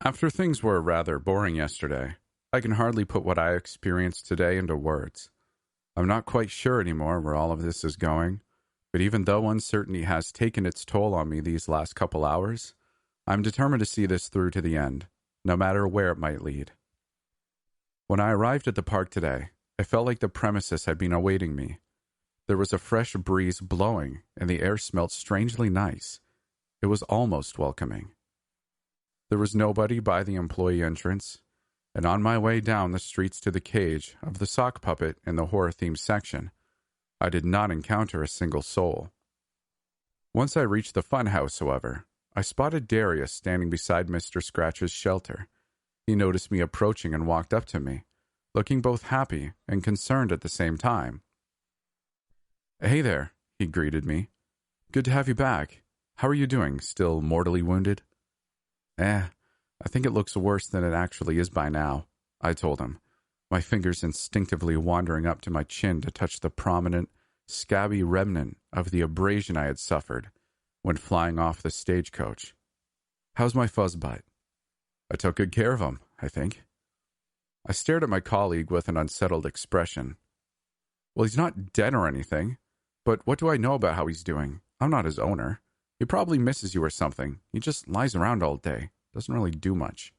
After things were rather boring yesterday, I can hardly put what I experienced today into words. I'm not quite sure anymore where all of this is going, but even though uncertainty has taken its toll on me these last couple hours, I'm determined to see this through to the end, no matter where it might lead. When I arrived at the park today, I felt like the premises had been awaiting me. There was a fresh breeze blowing, and the air smelt strangely nice. It was almost welcoming. There was nobody by the employee entrance, and on my way down the streets to the cage of the sock puppet in the horror-themed section, I did not encounter a single soul. Once I reached the fun house, however, I spotted Darius standing beside Mr. Scratch's shelter. He noticed me approaching and walked up to me, looking both happy and concerned at the same time. "Hey there," he greeted me. "Good to have you back. How are you doing? Still mortally wounded?" I think it looks worse than it actually is by now," I told him, my fingers instinctively wandering up to my chin to touch the prominent, scabby remnant of the abrasion I had suffered when flying off the stagecoach. "How's my fuzzbutt?" "I took good care of him, I think." I stared at my colleague with an unsettled expression. "Well, he's not dead or anything, but what do I know about how he's doing? I'm not his owner. He probably misses you or something. He just lies around all day. Doesn't really do much."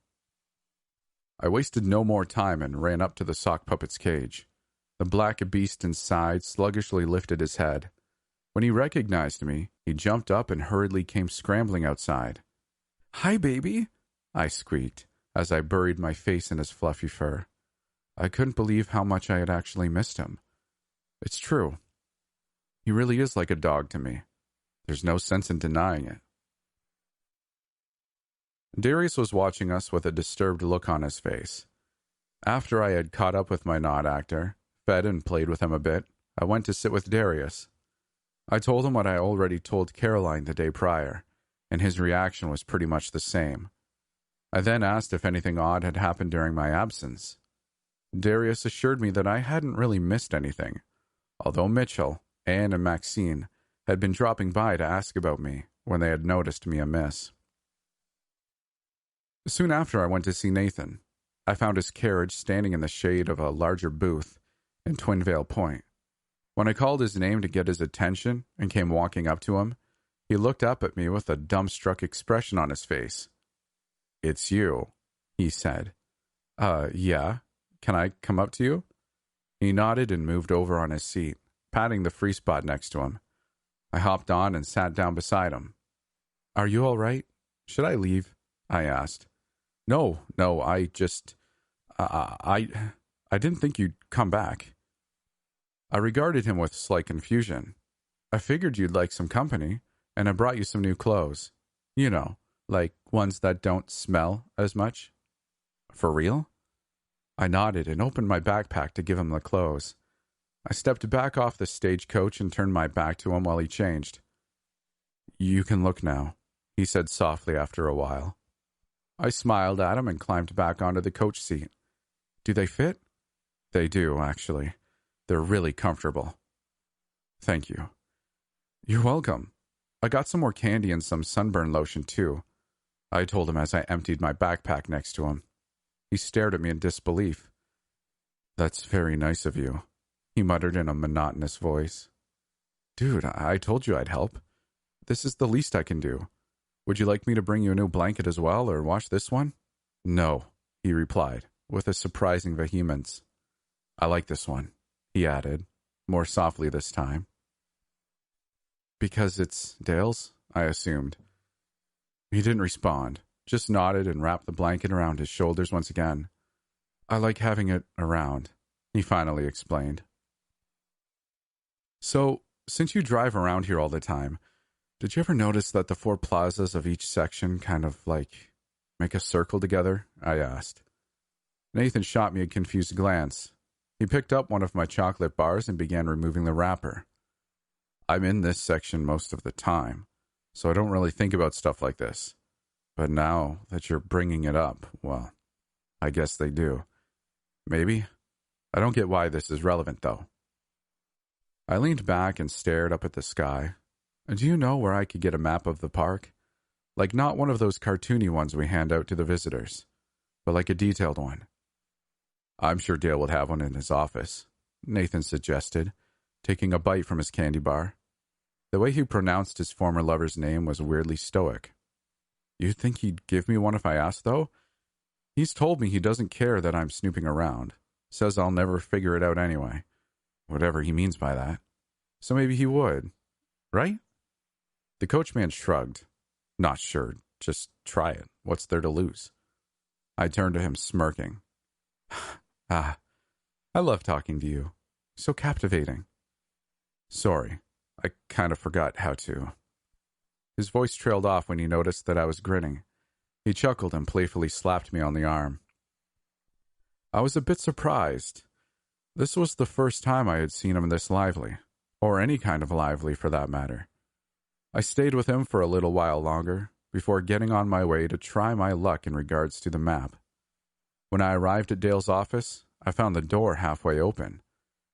I wasted no more time and ran up to the sock puppet's cage. The black beast inside sluggishly lifted his head. When he recognized me, he jumped up and hurriedly came scrambling outside. "Hi, baby," I squeaked as I buried my face in his fluffy fur. I couldn't believe how much I had actually missed him. It's true. He really is like a dog to me. There's no sense in denying it. Darius was watching us with a disturbed look on his face. After I had caught up with my not-actor, fed and played with him a bit, I went to sit with Darius. I told him what I already told Caroline the day prior, and his reaction was pretty much the same. I then asked if anything odd had happened during my absence. Darius assured me that I hadn't really missed anything, although Mitchell, Anne, and Maxine had been dropping by to ask about me when they had noticed me amiss. Soon after I went to see Nathan. I found his carriage standing in the shade of a larger booth in Twinvale Point. When I called his name to get his attention and came walking up to him, he looked up at me with a dumbstruck expression on his face. "It's you," he said. Yeah. Can I come up to you?" He nodded and moved over on his seat, patting the free spot next to him. I hopped on and sat down beside him. "Are you all right? Should I leave?" I asked. No, I just... I didn't think you'd come back." I regarded him with slight confusion. "I figured you'd like some company, and I brought you some new clothes. You know, like ones that don't smell as much." "For real?" I nodded and opened my backpack to give him the clothes. I stepped back off the stagecoach and turned my back to him while he changed. "You can look now," he said softly after a while. I smiled at him and climbed back onto the coach seat. "Do they fit?" "They do, actually. They're really comfortable." "Thank you." "You're welcome. I got some more candy and some sunburn lotion, too," I told him as I emptied my backpack next to him. He stared at me in disbelief. "That's very nice of you," he muttered in a monotonous voice. "Dude, I told you I'd help. This is the least I can do. Would you like me to bring you a new blanket as well, or wash this one?" "No," he replied, with a surprising vehemence. "I like this one," he added, more softly this time. "Because it's Dale's?" I assumed. He didn't respond, just nodded and wrapped the blanket around his shoulders once again. "I like having it around," he finally explained. "So, since you drive around here all the time, did you ever notice that the four plazas of each section kind of, make a circle together?" I asked. Nathan shot me a confused glance. He picked up one of my chocolate bars and began removing the wrapper. "I'm in this section most of the time, so I don't really think about stuff like this. But now that you're bringing it up, well, I guess they do. Maybe. I don't get why this is relevant, though." I leaned back and stared up at the sky. "Do you know where I could get a map of the park? Like not one of those cartoony ones we hand out to the visitors, but like a detailed one. I'm sure Dale would have one in his office, Nathan suggested, taking a bite from his candy bar. The way he pronounced his former lover's name was weirdly stoic. You'd think he'd give me one if I asked, though? He's told me he doesn't care that I'm snooping around. Says I'll never figure it out anyway. Whatever he means by that. So maybe he would. Right? The coachman shrugged. Not sure. Just try it. What's there to lose? I turned to him, smirking. I love talking to you. So captivating. Sorry. I kind of forgot how to. His voice trailed off when he noticed that I was grinning. He chuckled and playfully slapped me on the arm. I was a bit surprised. This was the first time I had seen him this lively, or any kind of lively for that matter. I stayed with him for a little while longer, before getting on my way to try my luck in regards to the map. When I arrived at Dale's office, I found the door halfway open.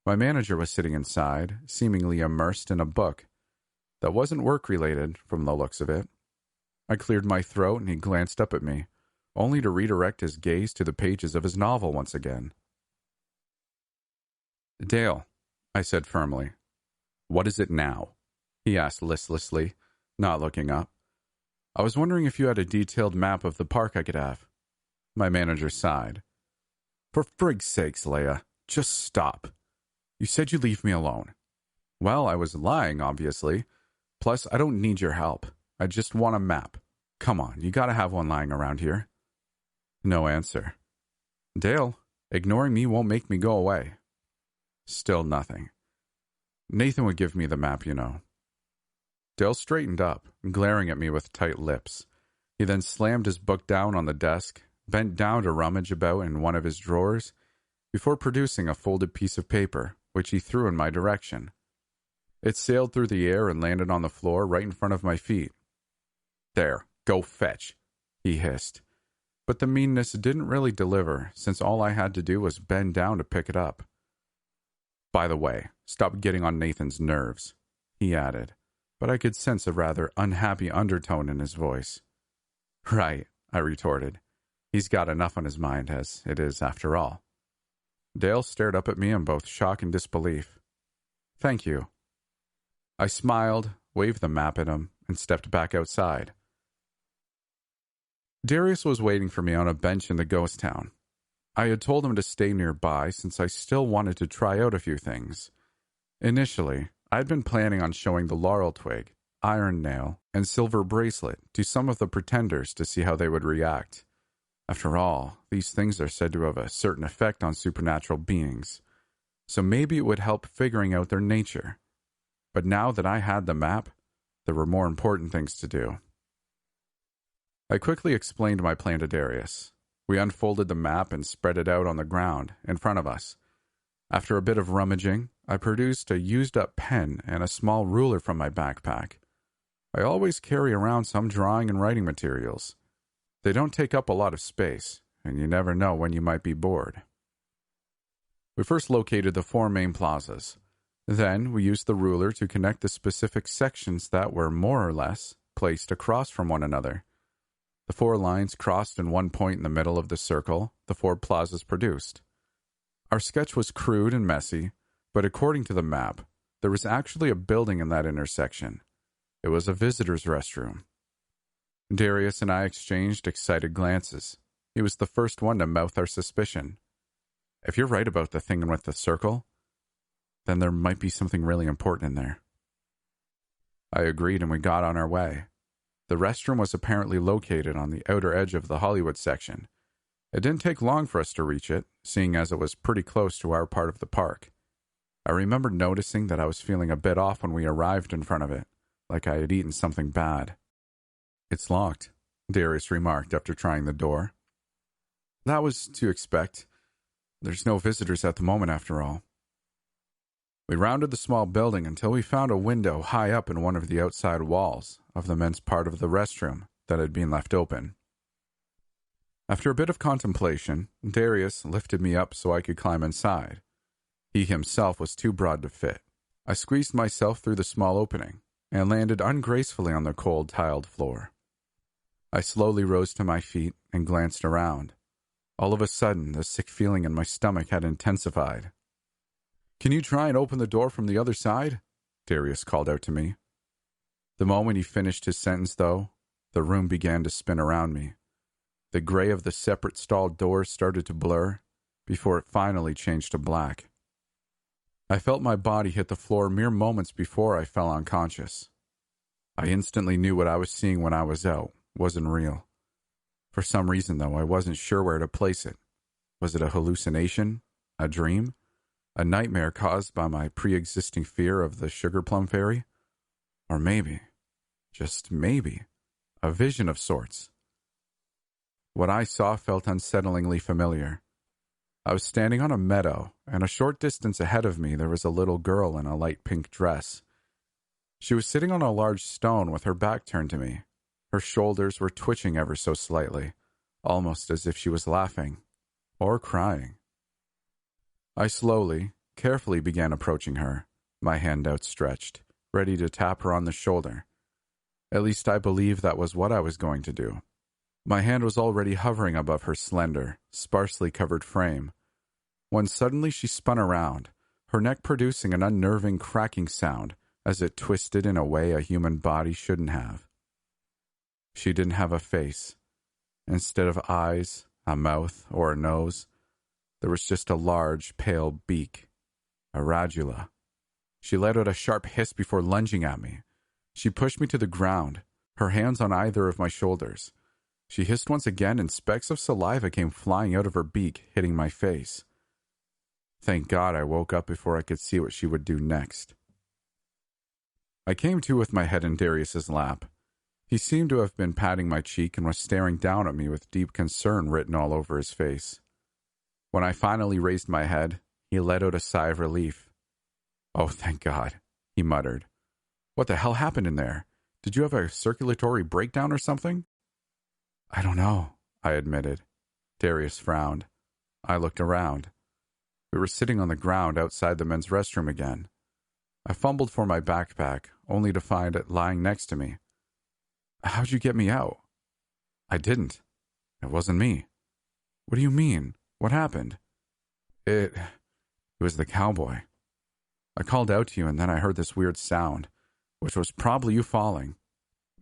My manager was sitting inside, seemingly immersed in a book that wasn't work-related from the looks of it. I cleared my throat and he glanced up at me, only to redirect his gaze to the pages of his novel once again. Dale, I said firmly. What is it now? He asked listlessly, not looking up. I was wondering if you had a detailed map of the park I could have. My manager sighed. For frig's sakes, Leia, just stop. You said you'd leave me alone. Well, I was lying, obviously. Plus, I don't need your help. I just want a map. Come on, you gotta have one lying around here. No answer. Dale, ignoring me won't make me go away. Still nothing. Nathan would give me the map, you know. Dale straightened up, glaring at me with tight lips. He then slammed his book down on the desk, bent down to rummage about in one of his drawers, before producing a folded piece of paper, which he threw in my direction. It sailed through the air and landed on the floor right in front of my feet. There, go fetch, he hissed. But the meanness didn't really deliver, since all I had to do was bend down to pick it up. By the way, stop getting on Nathan's nerves, he added, but I could sense a rather unhappy undertone in his voice. Right, I retorted. He's got enough on his mind as it is, after all. Dale stared up at me in both shock and disbelief. Thank you. I smiled, waved the map at him, and stepped back outside. Darius was waiting for me on a bench in the ghost town. I had told him to stay nearby since I still wanted to try out a few things. Initially, I had been planning on showing the laurel twig, iron nail, and silver bracelet to some of the pretenders to see how they would react. After all, these things are said to have a certain effect on supernatural beings, so maybe it would help figuring out their nature. But now that I had the map, there were more important things to do. I quickly explained my plan to Darius. We unfolded the map and spread it out on the ground in front of us. After a bit of rummaging, I produced a used-up pen and a small ruler from my backpack. I always carry around some drawing and writing materials. They don't take up a lot of space, and you never know when you might be bored. We first located the 4 main plazas. Then we used the ruler to connect the specific sections that were more or less placed across from one another. The 4 lines crossed in one point in the middle of the circle the 4 plazas produced. Our sketch was crude and messy, but according to the map, there was actually a building in that intersection. It was a visitor's restroom. Darius and I exchanged excited glances. He was the first one to mouth our suspicion. If you're right about the thing with the circle, then there might be something really important in there. I agreed and we got on our way. The restroom was apparently located on the outer edge of the Hollywood section. It didn't take long for us to reach it, seeing as it was pretty close to our part of the park. I remember noticing that I was feeling a bit off when we arrived in front of it, like I had eaten something bad. It's locked, Darius remarked after trying the door. That was to expect. There's no visitors at the moment, after all. We rounded the small building until we found a window high up in one of the outside walls of the men's part of the restroom that had been left open. After a bit of contemplation, Darius lifted me up so I could climb inside. He himself was too broad to fit. I squeezed myself through the small opening and landed ungracefully on the cold, tiled floor. I slowly rose to my feet and glanced around. All of a sudden, the sick feeling in my stomach had intensified. "Can you try and open the door from the other side?" Darius called out to me. The moment he finished his sentence, though, the room began to spin around me. The gray of the separate stall doors started to blur before it finally changed to black. I felt my body hit the floor mere moments before I fell unconscious. I instantly knew what I was seeing when I was out wasn't real. For some reason, though, I wasn't sure where to place it. Was it a hallucination? A dream? A nightmare caused by my pre-existing fear of the sugar plum fairy? Or maybe, just maybe, a vision of sorts. What I saw felt unsettlingly familiar. I was standing on a meadow, and a short distance ahead of me there was a little girl in a light pink dress. She was sitting on a large stone with her back turned to me. Her shoulders were twitching ever so slightly, almost as if she was laughing or crying. I slowly, carefully began approaching her, my hand outstretched, ready to tap her on the shoulder. At least I believed that was what I was going to do. My hand was already hovering above her slender, sparsely covered frame, when suddenly she spun around, her neck producing an unnerving cracking sound as it twisted in a way a human body shouldn't have. She didn't have a face. Instead of eyes, a mouth, or a nose, there was just a large, pale beak. A radula. She let out a sharp hiss before lunging at me. She pushed me to the ground, her hands on either of my shoulders. She hissed once again, and specks of saliva came flying out of her beak, hitting my face. Thank God I woke up before I could see what she would do next. I came to with my head in Darius's lap. He seemed to have been patting my cheek and was staring down at me with deep concern written all over his face. When I finally raised my head, he let out a sigh of relief. "Oh, thank God," he muttered. "What the hell happened in there? Did you have a circulatory breakdown or something?" "I don't know," I admitted. Darius frowned. I looked around. We were sitting on the ground outside the men's restroom again. I fumbled for my backpack, only to find it lying next to me. "How'd you get me out?" "I didn't. It wasn't me." "What do you mean? What happened?" It was the cowboy. I called out to you, and then I heard this weird sound, which was probably you falling.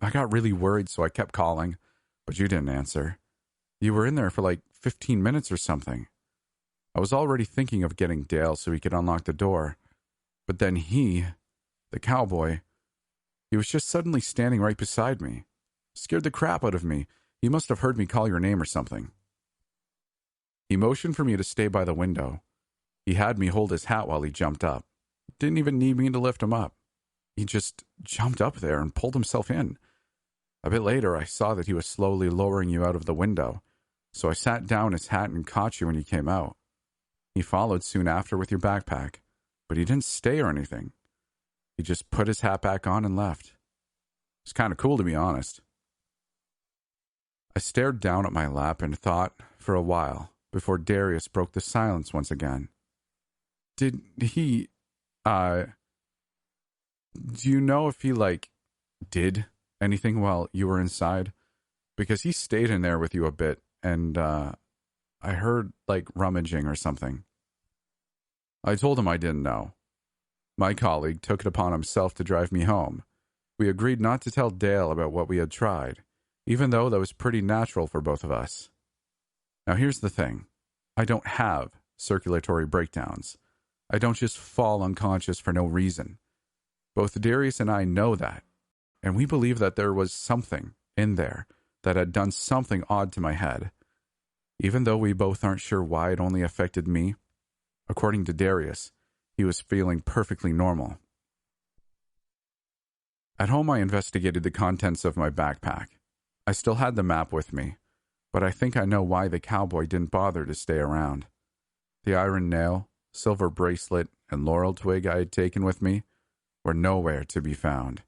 I got really worried, so I kept calling, but you didn't answer. You were in there for like 15 minutes or something. I was already thinking of getting Dale so he could unlock the door, but then the cowboy, he was just suddenly standing right beside me. Scared the crap out of me. He must have heard me call your name or something. He motioned for me to stay by the window. He had me hold his hat while he jumped up. Didn't even need me to lift him up. He just jumped up there and pulled himself in. A bit later, I saw that he was slowly lowering you out of the window, so I sat down his hat and caught you when you came out. He followed soon after with your backpack, but he didn't stay or anything. He just put his hat back on and left. It's kind of cool, to be honest. I stared down at my lap and thought for a while before Darius broke the silence once again. Did he, do you know if he, did anything while you were inside? Because he stayed in there with you a bit, and, I heard, rummaging or something. I told him I didn't know. My colleague took it upon himself to drive me home. We agreed not to tell Dale about what we had tried, even though that was pretty natural for both of us. Now here's the thing. I don't have circulatory breakdowns. I don't just fall unconscious for no reason. Both Darius and I know that, and we believe that there was something in there that had done something odd to my head. Even though we both aren't sure why it only affected me, according to Darius, he was feeling perfectly normal. At home, I investigated the contents of my backpack. I still had the map with me, but I think I know why the cowboy didn't bother to stay around. The iron nail, silver bracelet, and laurel twig I had taken with me were nowhere to be found.